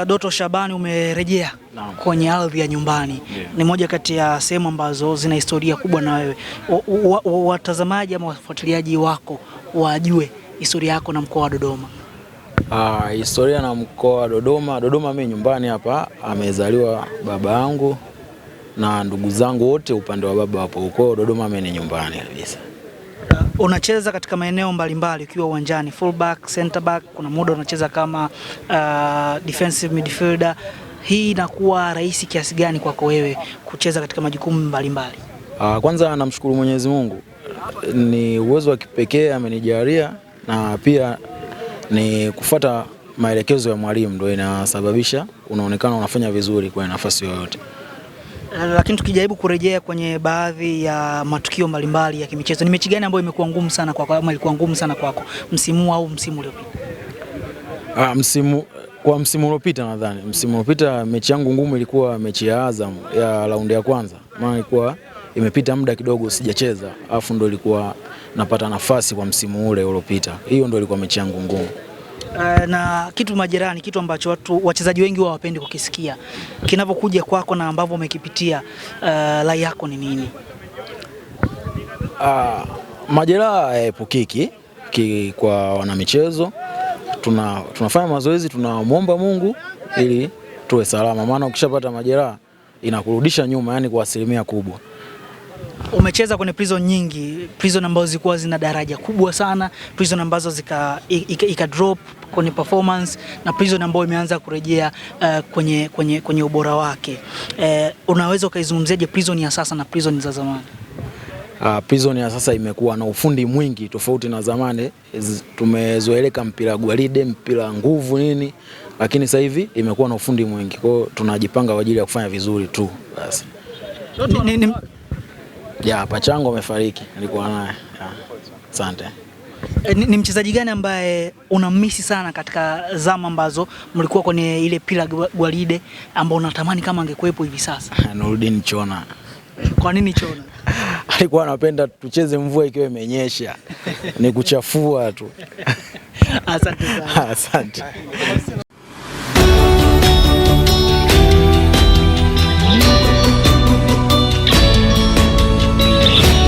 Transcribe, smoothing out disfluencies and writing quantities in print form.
Doto Shabani, umerejea kwenye ardhi ya nyumbani. Ni moja kati ya sehemu ambazo zina historia kubwa na wewe. Watazamaji ama wafuatiliaji wako wajue historia yako na mkoa wa Dodoma. Historia na mkoa wa Dodoma. Dodoma mimi nyumbani hapa amezaliwa baba yangu na ndugu zangu wote upande wa baba hapo. Huko Dodoma mimi ni nyumbani kabisa. Unacheza katika maeneo mbalimbali ukiwa uwanjani, fullback, center back, kuna muda unacheza kama defensive midfielder. Hii inakuwa rahisi kiasi gani kwako wewe kucheza katika majukumu mbalimbali? Kwanza namshukuru Mwenyezi Mungu. Ni uwezo wa kipekee amenijalia, na pia ni kufuata maelekezo ya mwalimu ndio inasababisha unaonekana unafanya vizuri kwa nafasi yoyote. Lakini tukijaribu kurejea kwenye baadhi ya matukio mbalimbali ya kimichezo, ni mechi gani ambayo imekuwa ngumu sana kwako ama ilikuwa ngumu sana kwako msimu au msimu uliopita? Msimu uliopita nadhani. Msimu uliopita mechi yangu ngumu ilikuwa mechi ya Azam ya raundi ya kwanza. Maana ilikuwa imepita muda kidogo sijacheza, afu ndio ilikuwa napata nafasi kwa msimu ule uliopita. Hiyo ndio ilikuwa mechi yangu ngumu. Na kitu majirani, kitu ambacho wachezaji wengi hawapendi kukisikia, kinapokuja kwako na ambavyo umekipitia, rai yako ni nini? Majeraha hayaepukiki kwa wanamichezo. Tunafanya mazoezi, tunamwomba Mungu ili tuwe salama, maana ukishapata majeraha inakurudisha nyuma, yani kwa asilimia kubwa. Umecheza kwenye prison nyingi, prison ambazo zilikuwa zina daraja kubwa sana, prison ambazo ika drop kwenye performance, na prison ambayo imeanza kurejea kwenye ubora wake. Unaweza ukaizungumziaje prison ya sasa na prison za zamani? Prison ya sasa imekuwa na ufundi mwingi tofauti na zamani. Tumezoeleka mpira gwaride, mpira nguvu nini, lakini sasa hivi imekuwa na ufundi mwingi. Kwa hiyo tunajipanga kwa ajili ya kufanya vizuri tu basi. Pachango amefariki, nilikuwa naye. Asante. Ni mchezaji gani ambaye unamisi sana katika zama ambazo mlikuwa kwenye ile pila gwaride ambao unatamani kama angekuepo hivi sasa? Nurdin Chona. Kwa nini Chona? Alikuwa anapenda tucheze mvua ikiwa imenyesha. Ni kuchafua tu. Asante sana. Asante.